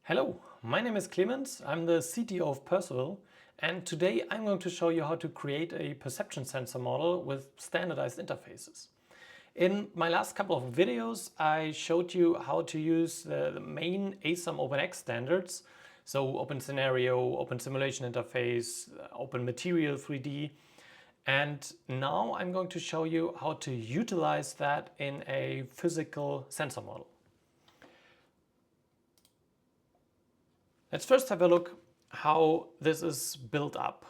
Hello, my name is Clemens, I'm the CTO of Percival, and today I'm going to show you how to create a perception sensor model with standardized interfaces. In my last couple of videos I showed you how to use the main ASAM OpenX standards, so Open Scenario, Open Simulation Interface, OpenMATERIAL 3D, and now I'm going to show you how to utilize that in a physical sensor model. Let's first have a look how this is built up.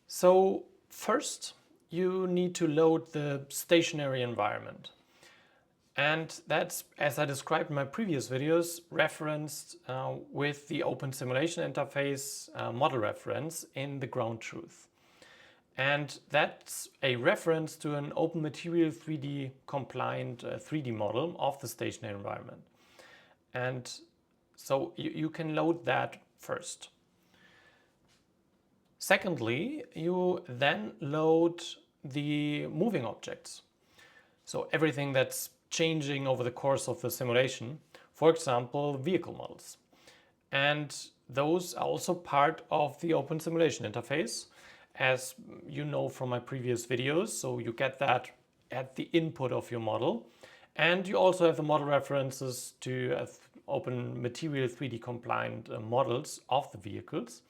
So first you need to load the stationary environment. And that's, as I described in my previous videos, referenced with the Open Simulation Interface model reference in the ground truth. And that's a reference to an OpenMATERIAL 3D compliant 3D model of the stationary environment. And so you can load that first. Secondly, you then load the moving objects. So everything that's changing over the course of the simulation, for example, vehicle models. And those are also part of the Open Simulation Interface, as you know from my previous videos. So you get that at the input of your model. And you also have the model references to OpenMATERIAL 3D compliant models of the vehicles.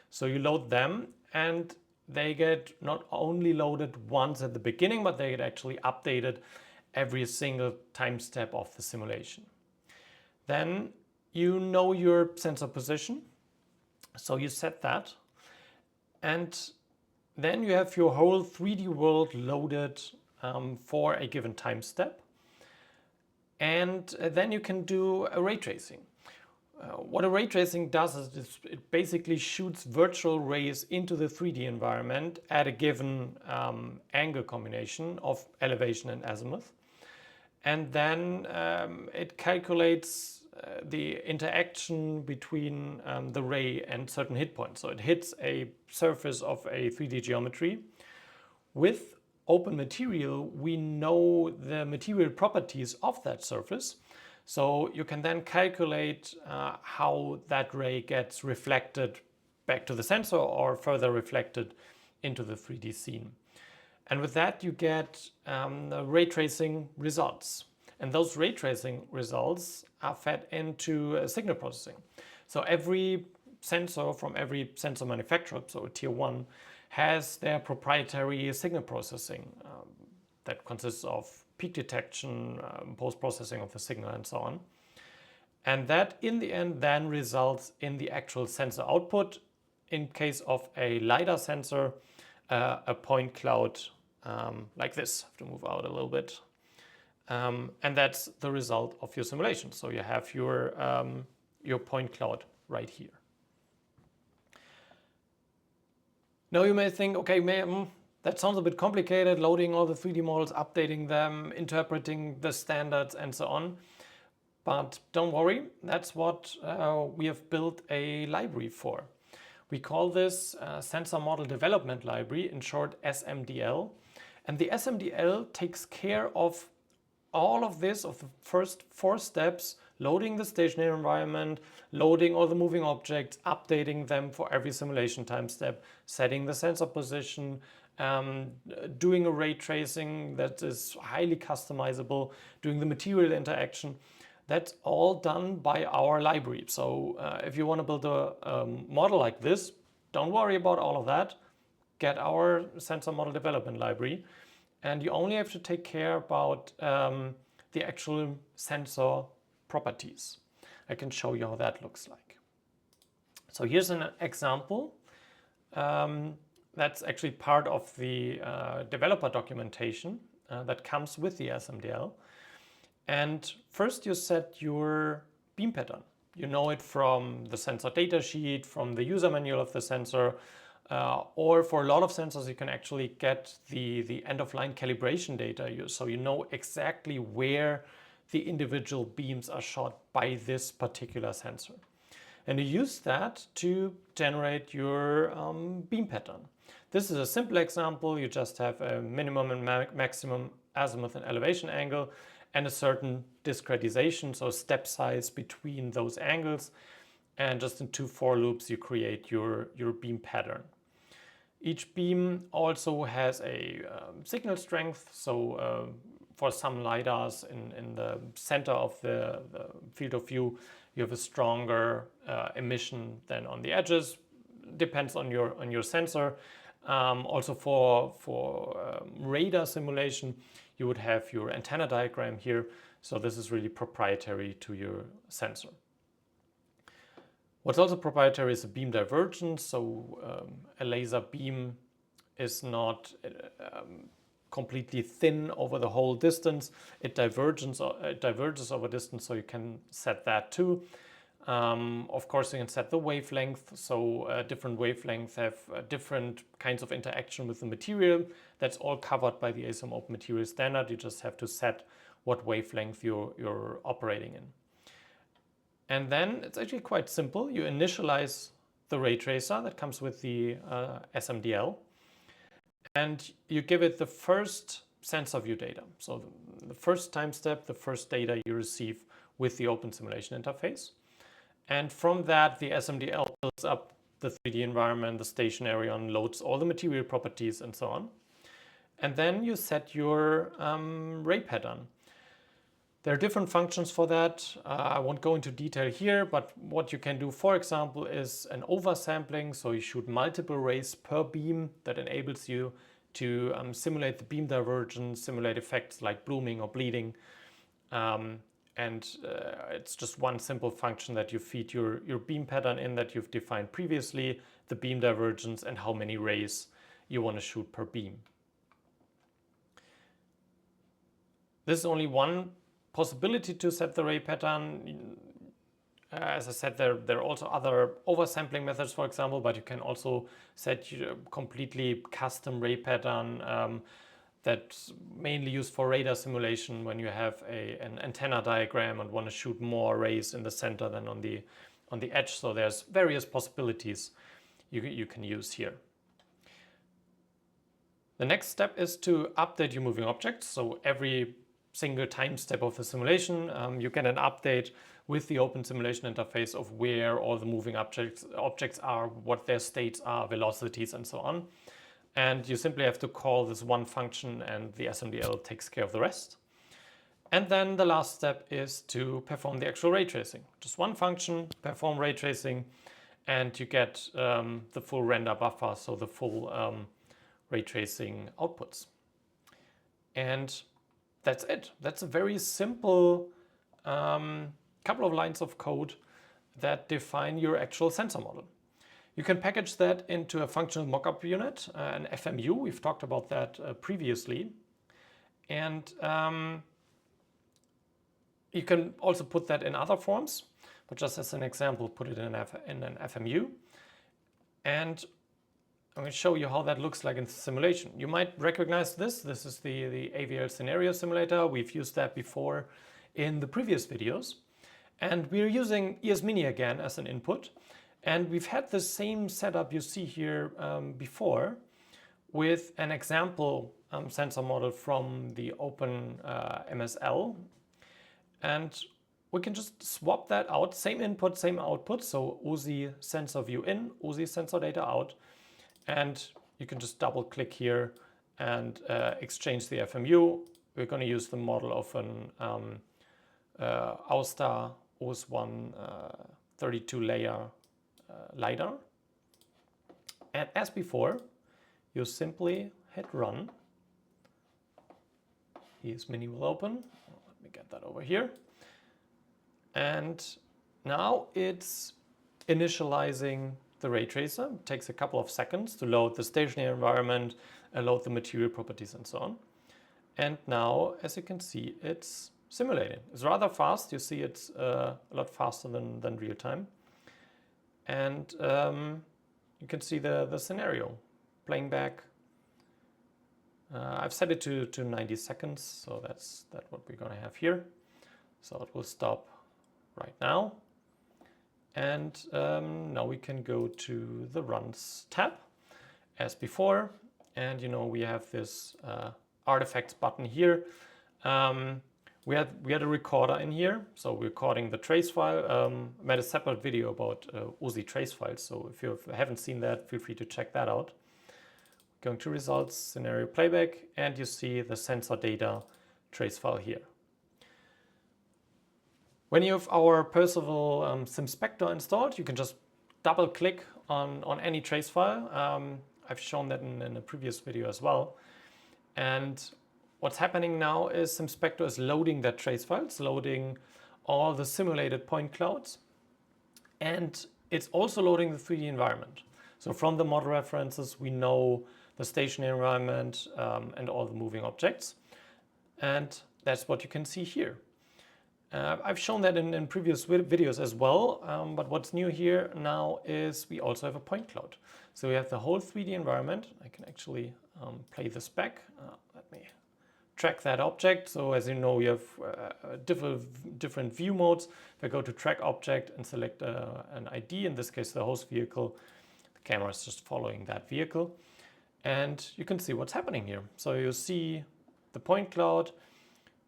So you load them and they get not only loaded once at the beginning, but they get actually updated every single time step of the simulation. Then you know your sensor position. So you set that. And then you have your whole 3D world loaded for a given time step. And then you can do a ray tracing. What a ray tracing does is it basically shoots virtual rays into the 3D environment at a given angle combination of elevation and azimuth. And then it calculates the interaction between the ray and certain hit points. So it hits a surface of a 3D geometry. With OpenMATERIAL, we know the material properties of that surface. So you can then calculate how that ray gets reflected back to the sensor or further reflected into the 3D scene. And with that you get ray tracing results. And those ray tracing results are fed into signal processing. So every sensor from every sensor manufacturer, so tier 1, has their proprietary signal processing that consists of peak detection, post-processing of the signal and so on. And that in the end then results in the actual sensor output. In case of a lidar sensor, a point cloud like this. I have to move out a little bit. And that's the result of your simulation. So you have your point cloud right here. Now you may think, okay, that sounds a bit complicated, loading all the 3D models, updating them, interpreting the standards and so on. But don't worry, that's what we have built a library for. We call this Sensor Model Development Library, in short SMDL. And the SMDL takes care of all of this, of the first 4 steps: loading the stationary environment, loading all the moving objects, updating them for every simulation time step, setting the sensor position, doing a ray tracing that is highly customizable, doing the material interaction. That's all done by our library. So if you want to build a model like this, don't worry about all of that. Get our Sensor Model Development Library. And you only have to take care about the actual sensor properties. I can show you how that looks like. So here's an example. That's actually part of the developer documentation that comes with the SMDL. And first you set your beam pattern. You know it from the sensor data sheet, from the user manual of the sensor, or for a lot of sensors you can actually get the end-of-line calibration data, so you know exactly where the individual beams are shot by this particular sensor. And you use that to generate your beam pattern. This is a simple example. You just have a minimum and maximum azimuth and elevation angle, and a certain discretization, so step size between those angles. And just in 2 for loops, you create your beam pattern. Each beam also has a signal strength. So for some lidars in the center of the field of view, you have a stronger emission than on the edges. Depends on your sensor. Also for radar simulation, you would have your antenna diagram here. So this is really proprietary to your sensor. What's also proprietary is a beam divergence. So a laser beam is not completely thin over the whole distance. It diverges over distance, so you can set that too. Of course, you can set the wavelength. So different wavelengths have different kinds of interaction with the material. That's all covered by the ASAM OpenMATERIAL standard. You just have to set what wavelength you're operating in. And then it's actually quite simple. You initialize the ray tracer that comes with the SMDL, and you give it the first sensor view data. So the first time step, the first data you receive with the Open Simulation interface. And from that, the SMDL builds up the 3D environment, the station area, and loads all the material properties and so on. And then you set your ray pattern. There are different functions for that. I won't go into detail here, but what you can do, for example, is an oversampling. So you shoot multiple rays per beam that enables you to simulate the beam divergence, simulate effects like blooming or bleeding. It's just one simple function that you feed your beam pattern in that you've defined previously, the beam divergence, and how many rays you want to shoot per beam. This is only one possibility to set the ray pattern. As I said, there are also other oversampling methods, for example, but you can also set your completely custom ray pattern that's mainly used for radar simulation when you have an antenna diagram and want to shoot more rays in the center than on the edge. So there's various possibilities you can use here. The next step is to update your moving objects. So every single time step of the simulation, you get an update with the Open Simulation interface of where all the moving objects are, what their states are, velocities, and so on. And you simply have to call this one function and the SMDL takes care of the rest. And then the last step is to perform the actual ray tracing. Just one function, perform ray tracing, and you get the full render buffer, so the full ray tracing outputs. And that's it. That's a very simple couple of lines of code that define your actual sensor model. You can package that into a functional mockup unit, an FMU. We've talked about that previously. And you can also put that in other forms, but just as an example, put it in an FMU. And I'm going to show you how that looks like in the simulation. You might recognize this. This is the AVL scenario simulator. We've used that before in the previous videos. And we're using ESMini again as an input. And we've had the same setup you see here before with an example sensor model from the OpenMSL. And we can just swap that out, same input, same output. So OSI sensor view in, OSI sensor data out. And you can just double click here and exchange the FMU. We're going to use the model of an Austar OS1 32 layer lidar. And as before, you simply hit run. ESMini will open. Let me get that over here. And now it's initializing the ray tracer. It takes a couple of seconds to load the stationary environment, load the material properties and so on. And now, as you can see, it's simulating. It's rather fast. You see it's a lot faster than real time. And you can see the scenario playing back. I've set it to 90 seconds, so that's what we're going to have here. So it will stop right now. And now we can go to the Runs tab as before. And we have this artifacts button here we had a recorder in here, so we're recording the trace file. Made a separate video about OSI trace files, so if you haven't seen that, feel free to check that out. Going to results, scenario playback, and you see the sensor data trace file here. When you have our Percival SimSpector installed, you can just double click on any trace file. I've shown that in a previous video as well. And what's happening now is SimSpector is loading that trace file. It's loading all the simulated point clouds. And it's also loading the 3D environment. So from the model references, we know the stationary environment and all the moving objects. And that's what you can see here. I've shown that in previous videos as well, but what's new here now is we also have a point cloud. So we have the whole 3D environment. I can actually play this back. Let me track that object. So as you know, we have different view modes. If I go to track object and select an ID, in this case the host vehicle, the camera is just following that vehicle. And you can see what's happening here. So you see the point cloud,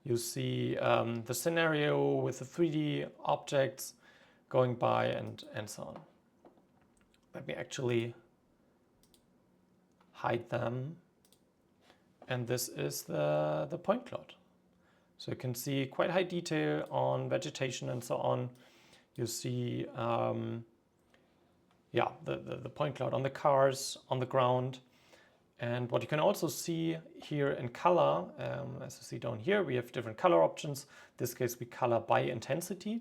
you see the scenario with the 3D objects going by and so on. Let me actually hide them. And this is the point cloud. So you can see quite high detail on vegetation and so on. You see the point cloud on the cars, on the ground. And what you can also see here in color, as you see down here, we have different color options. In this case, we color by intensity.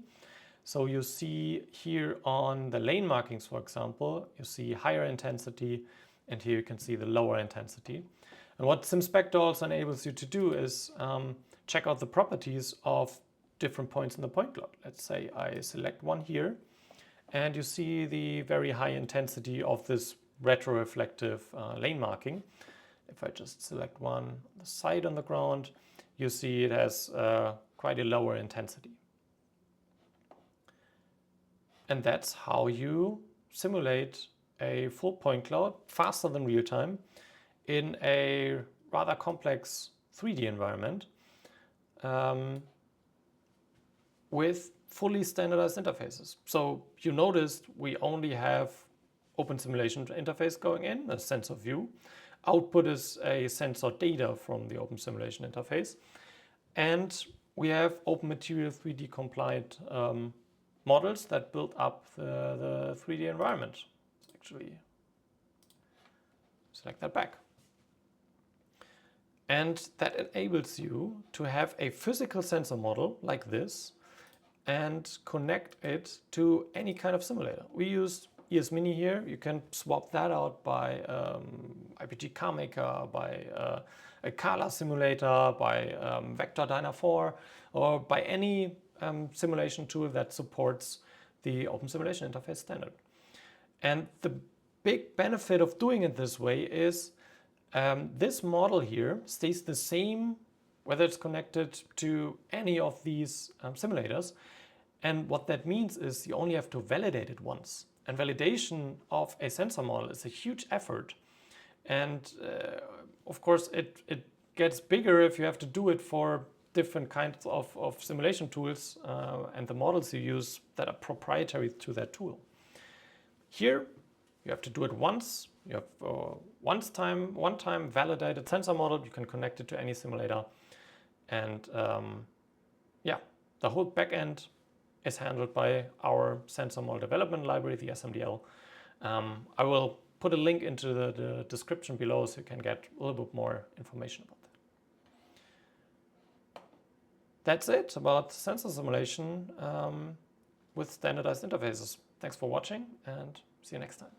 So you see here on the lane markings, for example, you see higher intensity, and here you can see the lower intensity. And what SimSpector also enables you to do is check out the properties of different points in the point cloud. Let's say I select one here, and you see the very high intensity of this retroreflective lane marking. If I just select one on the side on the ground, you see it has quite a lower intensity. And that's how you simulate a full point cloud faster than real time in a rather complex 3D environment with fully standardized interfaces. So you noticed we only have Open Simulation interface going in, a sensor view. Output is a sensor data from the Open Simulation interface. And we have OpenMATERIAL 3D compliant models that build up the 3D environment. Let's actually select that back. And that enables you to have a physical sensor model like this and connect it to any kind of simulator. We used ES-Mini here. You can swap that out by IPG CarMaker, by a Kala simulator, by Vector Dyna 4, or by any simulation tool that supports the Open Simulation Interface standard. And the big benefit of doing it this way is this model here stays the same whether it's connected to any of these simulators. And what that means is you only have to validate it once. And validation of a sensor model is a huge effort. And of course, it gets bigger if you have to do it for different kinds of simulation tools and the models you use that are proprietary to that tool. Here, you have to do it once. You have one time validated sensor model. You can connect it to any simulator. And yeah, the whole backend is handled by our sensor model development library, the SMDL. I will put a link into the description below so you can get a little bit more information about that. That's it about sensor simulation with standardized interfaces. Thanks for watching and see you next time.